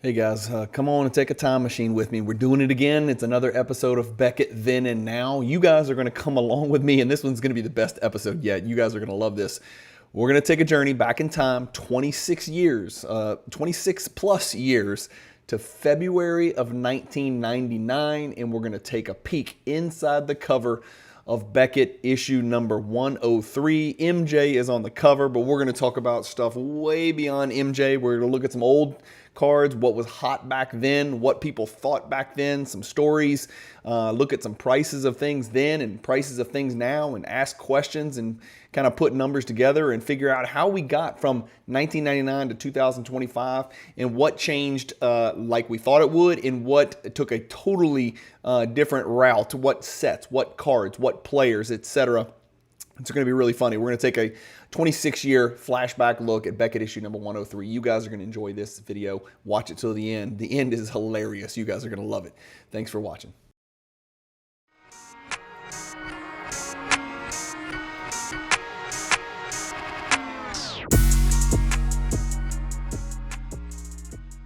Hey guys, come on and take a time machine with me. We're doing it again. It's another episode of Beckett Then and Now. You guys are going to come along with me, and this one's going to be the best episode yet. You guys are going to love this. We're going to take a journey back in time 26 years, 26 plus years to February of 1999, and we're going to take a peek inside the cover of Beckett issue number 103. MJ is on the cover, but we're going to talk about stuff way beyond MJ. We're going to look at some old cards, what was hot back then, what people thought back then, some stories, look at some prices of things then and prices of things now, and ask questions and kind of put numbers together and figure out how we got from 1999 to 2025 and what changed like we thought it would and what took a totally different route, what sets, what cards, what players, etc. It's going to be really funny. We're going to take a 26-year flashback look at Beckett issue number 103. You guys are going to enjoy this video. Watch it till the end. The end is hilarious. You guys are going to love it. Thanks for watching.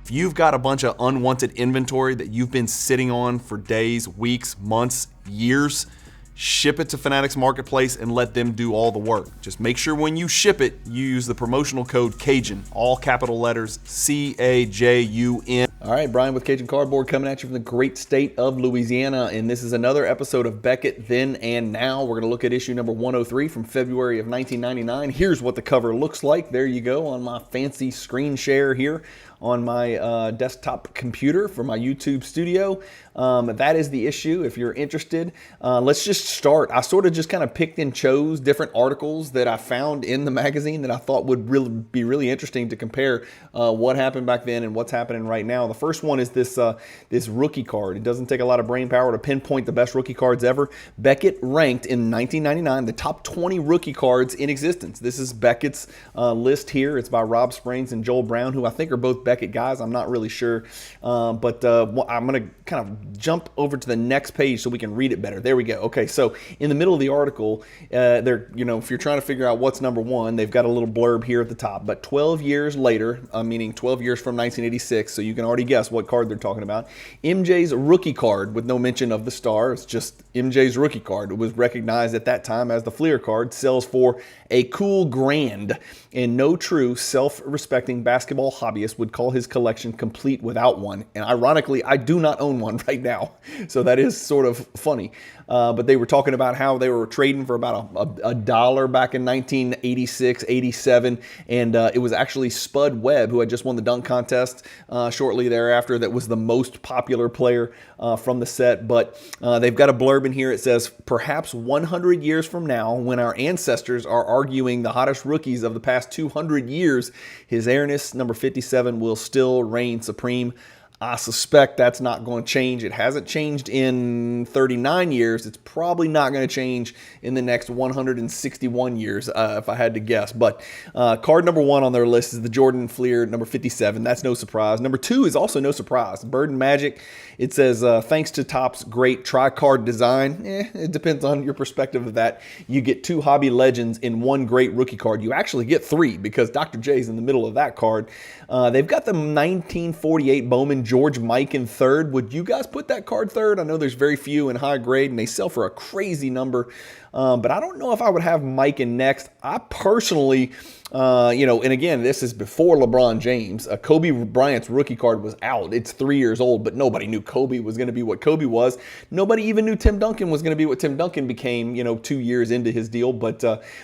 If you've got a bunch of unwanted inventory that you've been sitting on for days, weeks, months, years, ship it to Fanatics Marketplace and let them do all the work. Just make sure when you ship it, you use the promotional code Cajun, all capital letters, C-A-J-U-N. All right, Bryan with Cajun Cardboard coming at you from the great state of Louisiana, and this is another episode of Beckett Then and Now. We're going to look at issue number 103 from February of 1999. Here's what the cover looks like. There you go on my fancy screen share here on my desktop computer for my YouTube studio. That is the issue if you're interested. Let's just start. I sort of just kind of picked and chose different articles that I found in the magazine that I thought would be really interesting to compare what happened back then and what's happening right now. The first one is this rookie card. It doesn't take a lot of brain power to pinpoint the best rookie cards ever. Beckett ranked in 1999 the top 20 rookie cards in existence. This is Beckett's list here. It's by Rob Springs and Joel Brown, who I think are both Beckett guys. I'm not really sure, but I'm going to kind of jump over to the next page so we can read it better. There we go. Okay, so in the middle of the article, if you're trying to figure out what's number one, they've got a little blurb here at the top. But 12 years later, meaning 12 years from 1986, so you can already guess what card they're talking about. MJ's rookie card with no mention of the star. It's just MJ's rookie card. It was recognized at that time as the Fleer card. Sells for a cool grand, and no true self-respecting basketball hobbyist would call his collection complete without one. And ironically, I do not own one right now, so that is sort of funny. But they were talking about how they were trading for about a dollar back in 1986, 87, and it was actually Spud Webb, who had just won the dunk contest shortly thereafter, that was the most popular player from the set. But they've got a blurb in here. It says, perhaps 100 years from now, when our ancestors are arguing the hottest rookies of the past 200 years, his airness, number 57, will still reign supreme. I suspect that's not going to change. It hasn't changed in 39 years. It's probably not going to change in the next 161 years, if I had to guess. But card number one on their list is the Jordan Fleer, number 57. That's no surprise. Number two is also no surprise. Bird and Magic. It says, thanks to Topps great tri-card design. It depends on your perspective of that. You get two hobby legends in one great rookie card. You actually get three because Dr. J's in the middle of that card. They've got the 1948 Bowman George Mike in third. Would you guys put that card third? I know there's very few in high grade and they sell for a crazy number. But I don't know if I would have Mike in next. I personally, and again, this is before LeBron James. Kobe Bryant's rookie card was out. It's 3 years old, but nobody knew Kobe was going to be what Kobe was. Nobody even knew Tim Duncan was going to be what Tim Duncan became, 2 years into his deal. But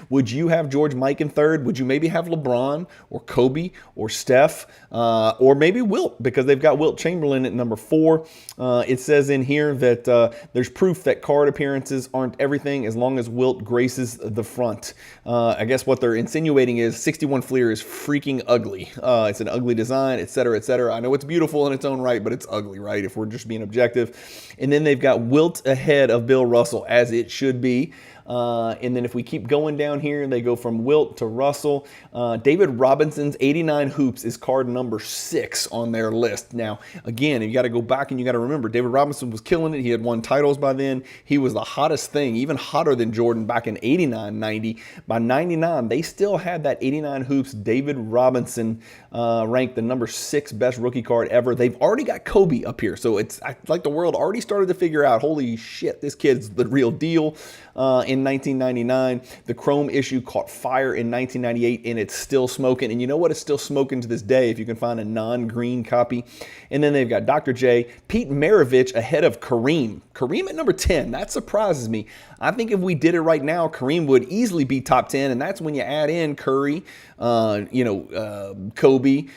would you have George Mike in third? Would you maybe have LeBron or Kobe or Steph or maybe Wilt, because they've got Wilt Chamberlain at number 4. It says in here that there's proof that card appearances aren't everything as long as Wilt graces the front. I guess what they're insinuating is 61 Fleer is freaking ugly. It's an ugly design, etc., etc. I know it's beautiful in its own right, but it's ugly, right? If we're just being objective. And then they've got Wilt ahead of Bill Russell, as it should be. And then if we keep going down here, they go from Wilt to Russell. David Robinson's 89 hoops is card number 6 on their list. Now, again, you got to go back and you got to remember, David Robinson was killing it. He had won titles by then. He was the hottest thing, even hotter than Jordan back in 89, 90. By 99, they still had that 89 hoops. David Robinson ranked the number 6 best rookie card ever. They've already got Kobe up here. So it's like the world already started to figure out, holy shit, this kid's the real deal. In 1999, the Chrome issue caught fire in 1998, and it's still smoking. And you know what? It's still smoking to this day if you can find a non-green copy. And then they've got Dr. J, Pete Maravich ahead of Kareem. Kareem at number 10. That surprises me. I think if we did it right now, Kareem would easily be top 10, and that's when you add in Curry, Kobe,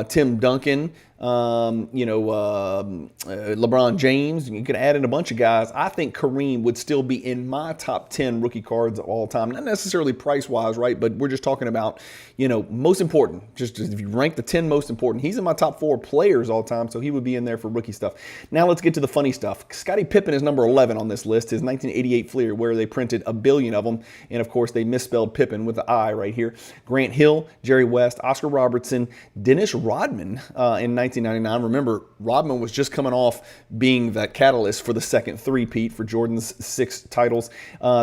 Tim Duncan, LeBron James. You could add in a bunch of guys. I think Kareem would still be in my top 10 rookie cards of all time. Not necessarily price-wise, right? But we're just talking about, most important. Just if you rank the 10 most important. He's in my top 4 players all time, so he would be in there for rookie stuff. Now let's get to the funny stuff. Scottie Pippen is number 11 on this list. His 1988 Fleer, where they printed a billion of them. And, of course, they misspelled Pippen with the I right here. Grant Hill, Jerry West, Oscar Robertson, Dennis Rodman in 1999. Remember, Rodman was just coming off being the catalyst for the second three-peat for Jordan's 6 titles.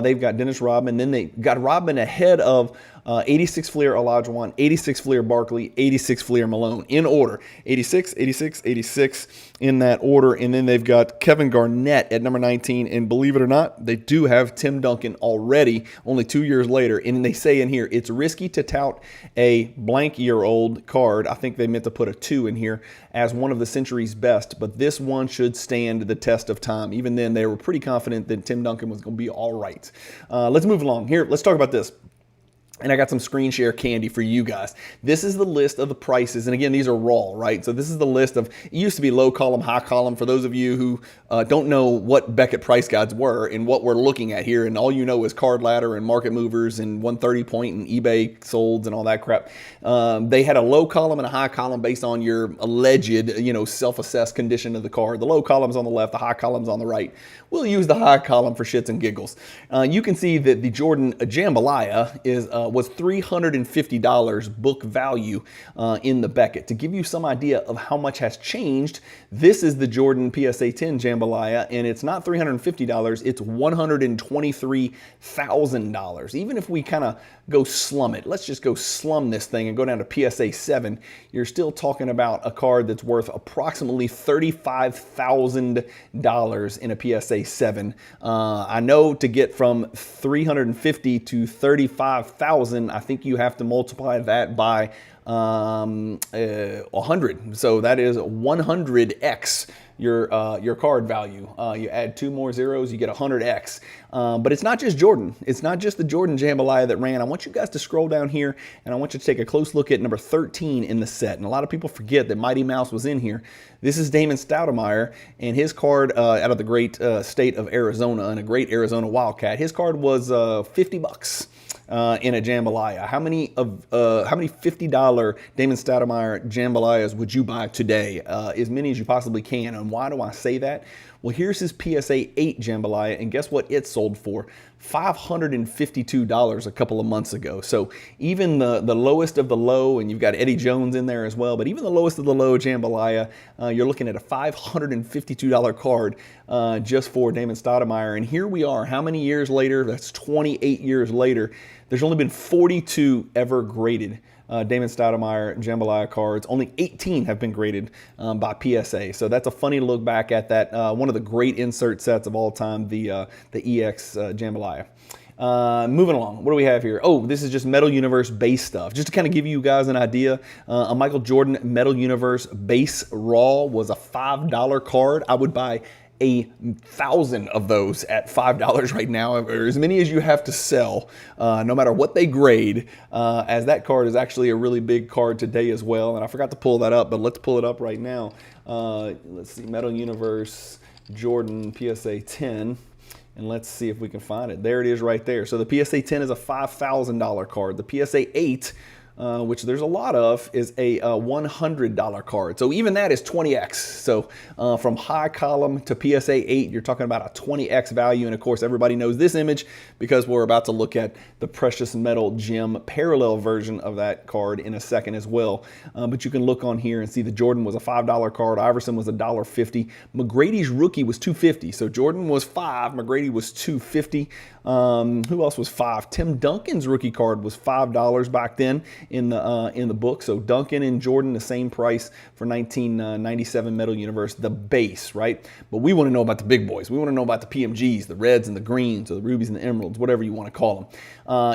They've got Dennis Rodman. Then they got Rodman ahead of 86 Fleer Olajuwon, 86 Fleer Barkley, 86 Fleer Malone in order. 86, 86, 86 in that order. And then they've got Kevin Garnett at number 19. And believe it or not, they do have Tim Duncan already, only 2 years later. And they say in here, it's risky to tout a blank-year-old card. I think they meant to put a 2 in here as one of the century's best. But this one should stand the test of time. Even then, they were pretty confident that Tim Duncan was going to be all right. Let's move along. Here, let's talk about this. And I got some screen share candy for you guys. This is the list of the prices. And again, these are raw, right? So this is the list of, it used to be low column, high column. For those of you who don't know what Beckett price guides were and what we're looking at here, and all you know is Card Ladder and Market Movers and 130 Point and eBay solds and all that crap. They had a low column and a high column based on your alleged, self-assessed condition of the card. The low column's on the left, the high column's on the right. We'll use the high column for shits and giggles. You can see that the Jordan Jambalaya was $350 book value in the Beckett. To give you some idea of how much has changed, this is the Jordan PSA 10 Jambalaya, and it's not $350, it's $123,000. Even if we kind of go slum it, let's just go slum this thing and go down to PSA 7, you're still talking about a card that's worth approximately $35,000 in a PSA 7. I know to get from $350 to $35,000, I think you have to multiply that by 100. So that is 100x your card value. You add 2 more zeros, you get 100x. But it's not just Jordan. It's not just the Jordan Jambalaya that ran. I want you guys to scroll down here, and I want you to take a close look at number 13 in the set. And a lot of people forget that Mighty Mouse was in here. This is Damon Stoudemire, and his card out of the great state of Arizona, and a great Arizona Wildcat. His card was $50. In a Jambalaya. How many $50 Damon Stoudemire Jambalayas would you buy today? As many as you possibly can. And why do I say that? Well, here's his PSA 8 Jambalaya, and guess what it sold for? $552 a couple of months ago. So even the lowest of the low, and you've got Eddie Jones in there as well, but even the lowest of the low Jambalaya, you're looking at a $552 card just for Damon Stoudemire. And here we are, how many years later? That's 28 years later. There's only been 42 ever graded Damon Stoudemire Jambalaya cards. Only 18 have been graded by PSA. So that's a funny look back at that. One of the great insert sets of all time, the EX Jambalaya. Moving along, what do we have here? Oh, this is just Metal Universe base stuff. Just to kind of give you guys an idea, a Michael Jordan Metal Universe base raw was a $5 card. I would buy 1,000 of those at $5 right now, or as many as you have to sell, no matter what they grade, as that card is actually a really big card today as well. And I forgot to pull that up, but let's pull it up right now. Let's see, Metal Universe Jordan PSA 10. And let's see if we can find it. There it is right there. So the PSA 10 is a $5,000 card. The PSA 8 which there's a lot of, is a $100 card. So even that is 20x. So from high column to PSA 8, you're talking about a 20x value. And of course, everybody knows this image because we're about to look at the precious metal gem parallel version of that card in a second as well. But you can look on here and see the Jordan was a $5 card. Iverson was $1.50. McGrady's rookie was $2.50. So Jordan was $5, McGrady was $2.50. Who else was $5? Tim Duncan's rookie card was $5 back then in the book. So Duncan and Jordan, the same price for 1997 Metal Universe, the base, right? But we want to know about the big boys. We want to know about the PMGs, the reds and the greens, or the rubies and the emeralds, whatever you want to call them.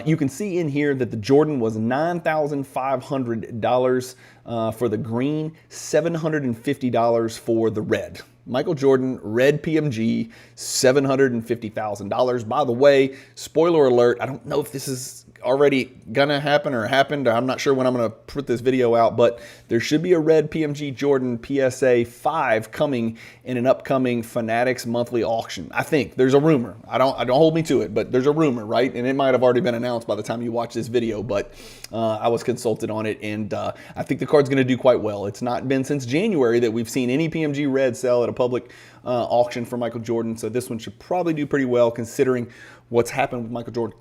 You can see in here that the Jordan was $9,500 for the green, $750 for the red. Michael Jordan, red PMG, $750,000. By the way, spoiler alert, I don't know if this is already gonna happen or happened. I'm not sure when I'm gonna put this video out, but there should be a red PMG Jordan PSA 5 coming in an upcoming Fanatics monthly auction. I think there's a rumor. I don't hold me to it, but there's a rumor, right? And it might have already been announced by the time you watch this video, but I was consulted on it, and I think the card's gonna do quite well. It's not been since January that we've seen any PMG red sell at a public auction for Michael Jordan, so this one should probably do pretty well considering what's happened with Michael Jordan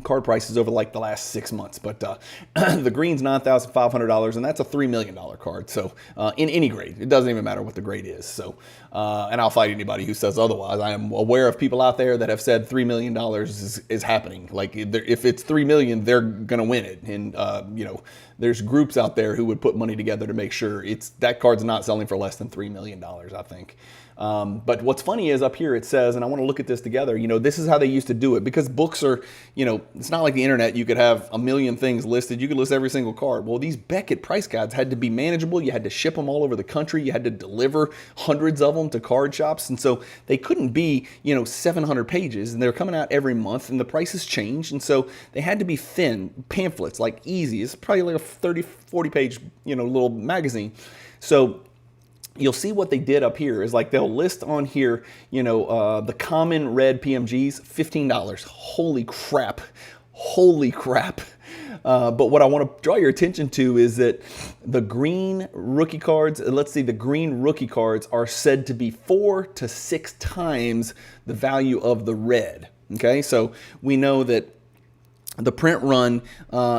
card prices over like the last 6 months. But the green's $9,500, and that's a $3 million card. So in any grade, it doesn't even matter what the grade is. So and I'll fight anybody who says otherwise. I am aware of people out there that have said $3 million is happening. Like if it's $3 million, they're gonna win it. And you know, there's groups out there who would put money together to make sure that card's not selling for less than $3 million, I think. But what's funny is up here it says, and I want to look at this together, you know, this is how they used to do it, because books are, you know, it's not like the internet. You could have a million things listed. You could list every single card. Well, these Beckett price guides had to be manageable. You had to ship them all over the country. You had to deliver hundreds of them to card shops. And so they couldn't be, you know, 700 pages, and they're coming out every month, and the prices changed. And so they had to be thin pamphlets, like easy. It's probably like a 30, 40 page, you know, little magazine. So you'll see what they did up here is like they'll list on here, you know, the common red PMGs, $15. Holy crap. Holy crap. But what I want to draw your attention to is that the green rookie cards, let's see, the green rookie cards are said to be 4 to 6 times the value of the red. Okay, so we know that the print run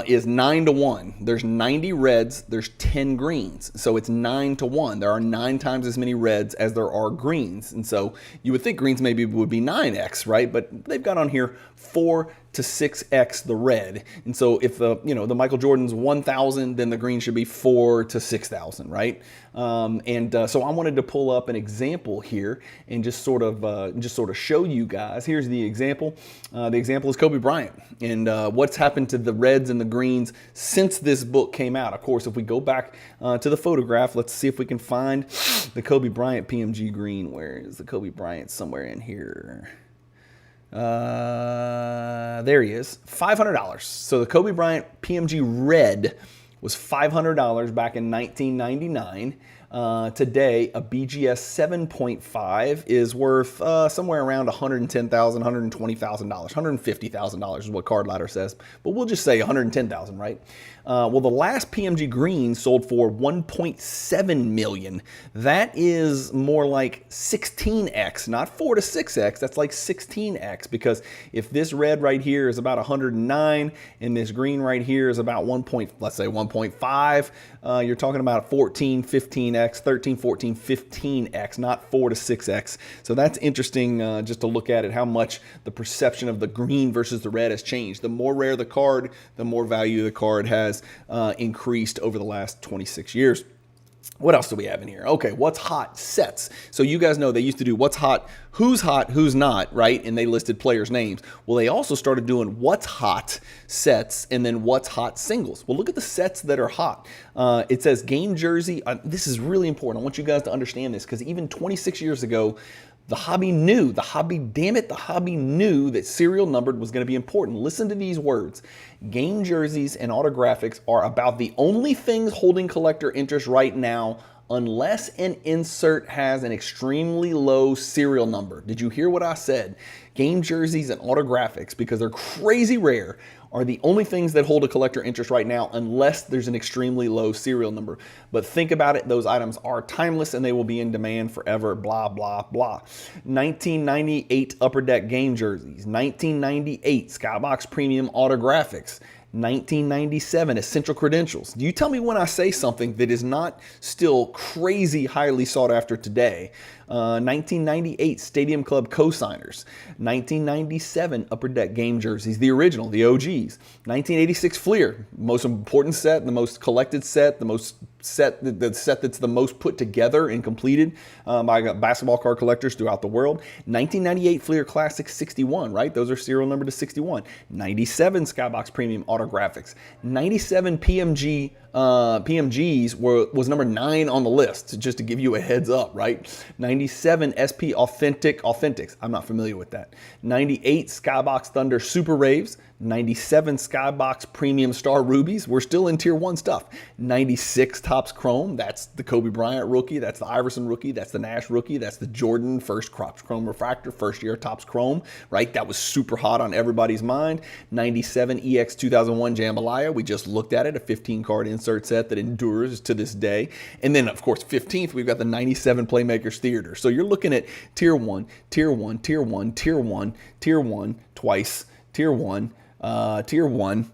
is 9 to 1. There's 90 reds, there's 10 greens. So it's 9 to 1. There are 9 times as many reds as there are greens. And so you would think greens maybe would be 9x, right? But they've got on here 4 to 6x the red. And so if the, you know, the Michael Jordan's 1,000, then the green should be 4 to 6,000, right? So I wanted to pull up an example here and just sort of show you guys. Here's the example. The example is Kobe Bryant and what's happened to the reds and the greens since this book came out. Of course, if we go back to the photograph, let's see if we can find the Kobe Bryant PMG green. Where is the Kobe Bryant? Somewhere in here. There he is, $500. So the Kobe Bryant PMG red was $500 back in 1999. Today, a BGS 7.5 is worth somewhere around $110,000, $120,000, $150,000 is what Card Ladder says, but we'll just say $110,000, right? Well, the last PMG green sold for $1.7 million. That is more like 16x, not 4 to 6x. That's like 16x, because if this red right here is about 109 and this green right here is about let's say 1.5, you're talking about 14, 15x, 13, 14, 15x, not 4 to 6x. So that's interesting just to look at it, how much the perception of the green versus the red has changed. The more rare the card, the more value the card has increased over the last 26 years. What else do we have in here? Okay, what's hot sets. So you guys know they used to do what's hot, who's not, right? And they listed players' names. Well, they also started doing what's hot sets and then what's hot singles. Well, look at the sets that are hot. It says game jersey. This is really important. I want you guys to understand this, because even 26 years ago, the hobby knew that serial numbered was going to be important. Listen to these words. Game jerseys and autographics are about the only things holding collector interest right now unless an insert has an extremely low serial number. Did you hear what I said? Game jerseys and autographics, because they're crazy rare, are the only things that hold a collector interest right now unless there's an extremely low serial number. But think about it, those items are timeless and they will be in demand forever, blah, blah, blah. 1998 Upper Deck game jerseys, 1998 Skybox Premium autographics, 1997 Essential Credentials. You tell me when I say something that is not still crazy highly sought after today. 1998 Stadium Club Cosigners, 1997 Upper Deck game jerseys, the original, the OGs, 1986 Fleer, most important set, the most collected set, the set that's the most put together and completed by basketball card collectors throughout the world. 1998 Fleer Classic 61, right? Those are serial number to 61. 97 Skybox Premium Autographics. 97 PMGs was number 9 on the list, just to give you a heads up, right? 97 SP Authentics. I'm not familiar with that. 98 Skybox Thunder Super Raves. 97 Skybox Premium Star Rubies. We're still in Tier 1 stuff. 96 Topps Chrome. That's the Kobe Bryant rookie. That's the Iverson rookie. That's the Nash rookie. That's the Jordan first Topps Chrome Refractor, first year Topps Chrome, right? That was super hot on everybody's mind. 97 EX 2001 Jambalaya. We just looked at it, a 15-card insert set that endures to this day. And then, of course, 15th, we've got the 97 Playmakers Theater. So you're looking at Tier 1, Tier 1, Tier 1, Tier 1, Tier 1, twice, Tier 1, Tier 1,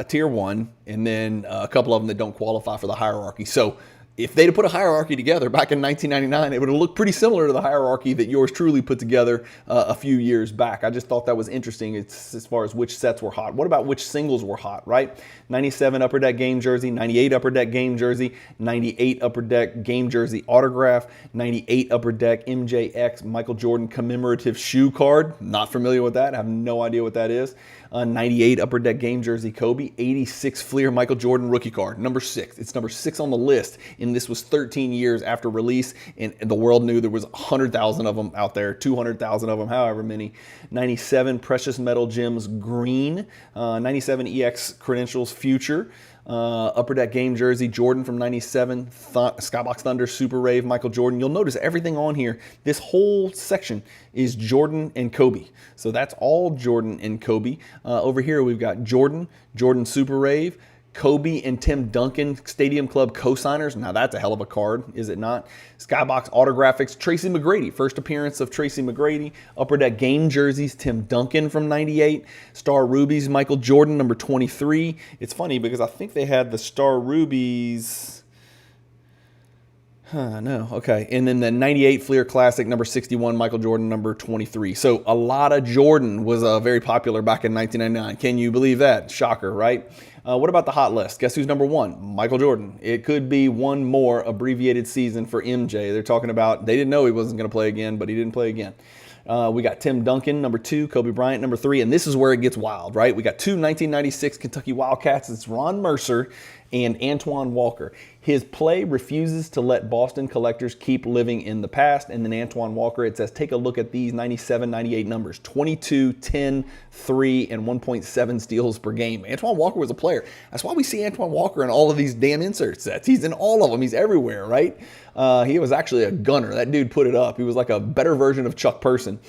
Tier 1, and then a couple of them that don't qualify for the hierarchy. So if they'd have put a hierarchy together back in 1999, it would have looked pretty similar to the hierarchy that yours truly put together a few years back. I just thought that was interesting. It's as far as which sets were hot. What about which singles were hot, right? 97 Upper Deck game jersey, 98 Upper Deck game jersey, 98 Upper Deck game jersey autograph, 98 Upper Deck MJX Michael Jordan commemorative shoe card. Not familiar with that. I have no idea what that is. 98 Upper Deck game jersey Kobe, 86 Fleer Michael Jordan rookie card, number 6. It's number 6 on the list, and this was 13 years after release, and the world knew there was 100,000 of them out there, 200,000 of them, however many. 97 Precious Metal Gems green, 97 EX Credentials Future, Upper Deck game jersey Jordan from 97, Skybox Thunder Super Rave Michael Jordan. You'll notice everything on here, this whole section is Jordan and Kobe. So that's all Jordan and Kobe. Over here we've got Jordan Super Rave, Kobe and Tim Duncan Stadium Club Cosigners. Now that's a hell of a card, is it not? Skybox Autographics, Tracy McGrady. First appearance of Tracy McGrady. Upper Deck game jerseys, Tim Duncan from 98. Star Rubies, Michael Jordan, number 23. It's funny because I think they had the Star Rubies... No, okay. And then the 98 Fleer Classic, number 61, Michael Jordan, number 23. So a lot of Jordan was very popular back in 1999. Can you believe that? Shocker, right? What about the Hot List? Guess who's number 1? Michael Jordan. It could be one more abbreviated season for MJ. They're talking about, they didn't know he wasn't going to play again, but he didn't play again. We got Tim Duncan, number 2, Kobe Bryant, number 3, and this is where it gets wild, right? We got 2 1996 Kentucky Wildcats. It's Ron Mercer and Antoine Walker. His play refuses to let Boston collectors keep living in the past. And then Antoine Walker, it says, take a look at these 97, 98 numbers, 22, 10, 3, and 1.7 steals per game. Antoine Walker was a player. That's why we see Antoine Walker in all of these damn insert sets. He's in all of them. He's everywhere, right? He was actually a gunner. That dude put it up. He was like a better version of Chuck Person.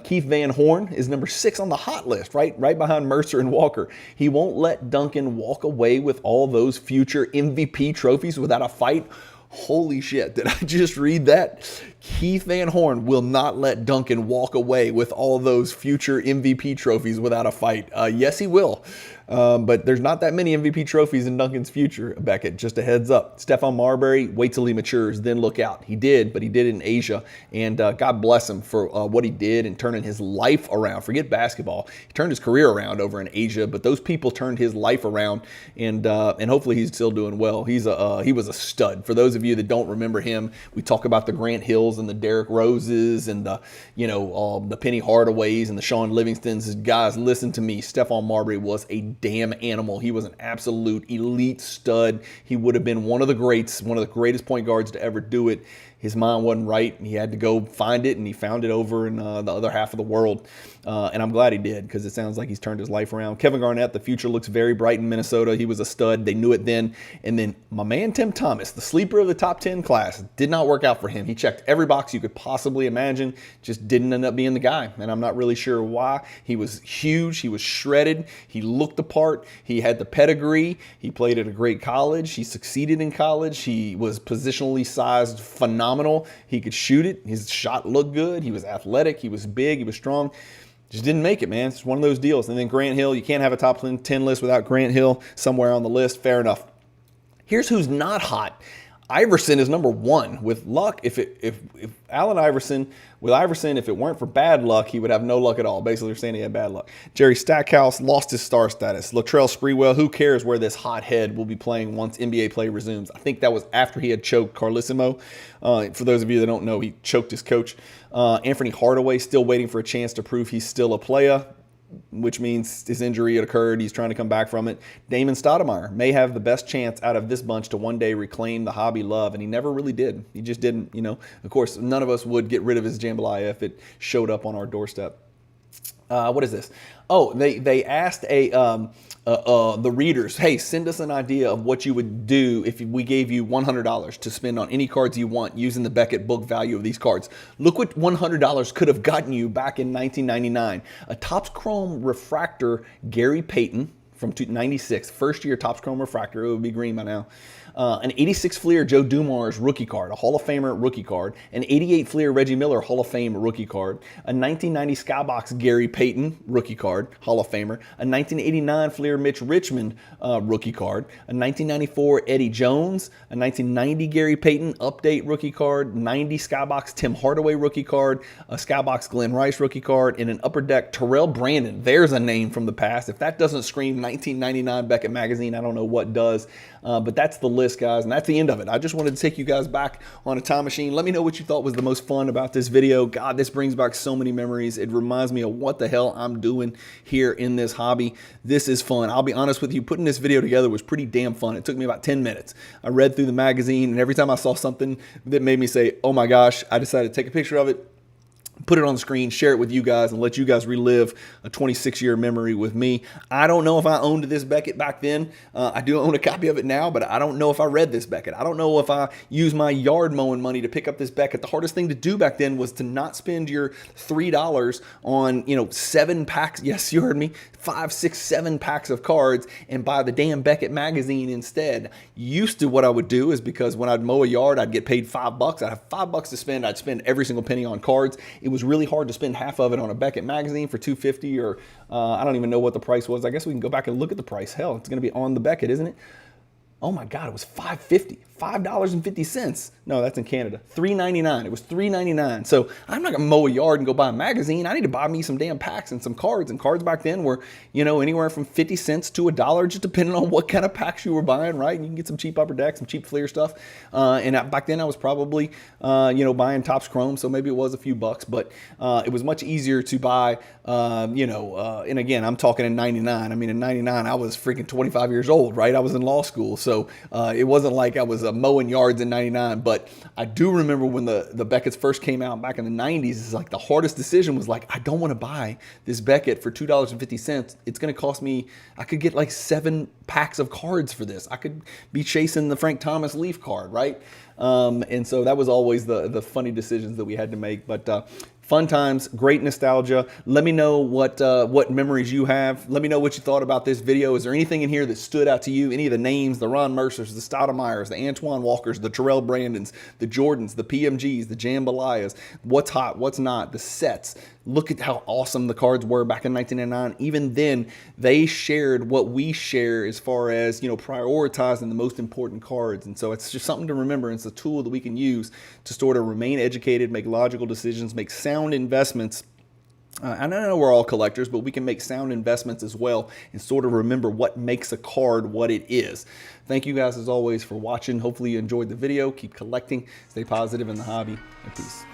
Keith Van Horn is number 6 on the hot list, right behind Mercer and Walker. He won't let Duncan walk away with all those future MVP trophies without a fight. Holy shit, did I just read that? Keith Van Horn will not let Duncan walk away with all those future MVP trophies without a fight. Yes, he will. But there's not that many MVP trophies in Duncan's future, Beckett. Just a heads up. Stephon Marbury, wait till he matures, then look out. He did, but he did it in Asia. And God bless him for what he did and turning his life around. Forget basketball. He turned his career around over in Asia, but those people turned his life around, and hopefully he's still doing well. He was a stud. For those of you that don't remember him, we talk about the Grant Hills and the Derrick Roses and the Penny Hardaways and the Sean Livingstons. Guys, listen to me. Stephon Marbury was a damn animal. He was an absolute elite stud. He would have been one of the greats, one of the greatest point guards to ever do it. his mind wasn't right. He had to go find it, and he found it over in the other half of the world. And I'm glad he did, because it sounds like he's turned his life around. Kevin Garnett, the future looks very bright in Minnesota. He was a stud. They knew it then. And then my man Tim Thomas, the sleeper of the top 10 class, did not work out for him. He checked every box you could possibly imagine, just didn't end up being the guy. And I'm not really sure why. He was huge. He was shredded. He looked the part. He had the pedigree. He played at a great college. He succeeded in college. He was positionally sized phenomenal. He could shoot it. His shot looked good. He was athletic. He was big. He was strong. Just didn't make it, man. It's one of those deals. And then Grant Hill, you can't have a top 10 list without Grant Hill somewhere on the list. Fair enough. Here's who's not hot. Iverson is number 1 with luck. If Allen Iverson, with Iverson, if it weren't for bad luck, he would have no luck at all. Basically, they're saying he had bad luck. Jerry Stackhouse lost his star status. Latrell Sprewell, who cares where this hothead will be playing once NBA play resumes? I think that was after he had choked Carlissimo. For those of you that don't know, he choked his coach. Anthony Hardaway still waiting for a chance to prove he's still a player, which means his injury had occurred. He's trying to come back from it. Damon Stoudemire may have the best chance out of this bunch to one day reclaim the hobby love, and he never really did. He just didn't, you know. Of course, none of us would get rid of his jambalaya if it showed up on our doorstep. What is this? Oh, they asked the readers, hey, send us an idea of what you would do if we gave you $100 to spend on any cards you want using the Beckett book value of these cards. Look what $100 could have gotten you back in 1999. A Topps Chrome Refractor Gary Payton from 96, first year Topps Chrome Refractor. It would be green by now. An 86 Fleer Joe Dumars rookie card, a Hall of Famer rookie card. An 88 Fleer Reggie Miller Hall of Fame rookie card. A 1990 Skybox Gary Payton rookie card, Hall of Famer. A 1989 Fleer Mitch Richmond rookie card. A 1994 Eddie Jones. A 1990 Gary Payton update rookie card. 90 Skybox Tim Hardaway rookie card. A Skybox Glenn Rice rookie card. And an Upper Deck Terrell Brandon. There's a name from the past. If that doesn't scream 1999 Beckett magazine, I don't know what does. But that's the list, guys, and that's the end of it. I just wanted to take you guys back on a time machine. Let me know what you thought was the most fun about this video. God, this brings back so many memories. It reminds me of what the hell I'm doing here in this hobby. This is fun. I'll be honest with you, putting this video together was pretty damn fun. It took me about 10 minutes. I read through the magazine, and every time I saw something that made me say, oh my gosh, I decided to take a picture of it, put it on the screen, share it with you guys, and let you guys relive a 26-year memory with me. I don't know if I owned this Beckett back then. I do own a copy of it now, but I don't know if I read this Beckett. I don't know if I used my yard mowing money to pick up this Beckett. The hardest thing to do back then was to not spend your $3 on, 7 packs. Yes, you heard me. 5, 6, 7 packs of cards and buy the damn Beckett magazine instead. Used to, what I would do is, because when I'd mow a yard, I'd get paid $5. I'd have $5 to spend. I'd spend every single penny on cards. It was really hard to spend half of it on a Beckett magazine for $2.50, or I don't even know what the price was. I guess we can go back and look at the price. Hell, it's going to be on the Beckett, isn't it? Oh my God, it was $5.50. $5.50. No, that's in Canada. $3.99. It was $3.99. So I'm not gonna mow a yard and go buy a magazine. I need to buy me some damn packs and some cards. And cards back then were, anywhere from 50 cents to $1, just depending on what kind of packs you were buying, right? And you can get some cheap Upper Deck, some cheap Fleer stuff. Back then I was probably, buying Topps Chrome, so maybe it was a few bucks, but it was much easier to buy, and again, I'm talking in 99. I mean, in 99, I was freaking 25 years old, right? I was in law school, so it wasn't like I was mowing yards in 99, but I do remember when the Becketts first came out back in the 90s, it's like the hardest decision was like, I don't want to buy this Beckett for $2.50. It's going to cost me, I could get like 7 packs of cards for this. I could be chasing the Frank Thomas Leaf card, right? And so that was always the funny decisions that we had to make, but fun times, great nostalgia. Let me know what memories you have. Let me know what you thought about this video. Is there anything in here that stood out to you? Any of the names, the Ron Mercers, the Stoudemires, the Antoine Walkers, the Terrell Brandons, the Jordans, the PMGs, the Jambalayas, what's hot, what's not, the sets. Look at how awesome the cards were back in 1999. Even then, they shared what we share as far as, prioritizing the most important cards. And so it's just something to remember. It's a tool that we can use to sort of remain educated, make logical decisions, make sound investments. I know we're all collectors, but we can make sound investments as well and sort of remember what makes a card what it is. Thank you guys as always for watching. Hopefully you enjoyed the video. Keep collecting, stay positive in the hobby, and peace.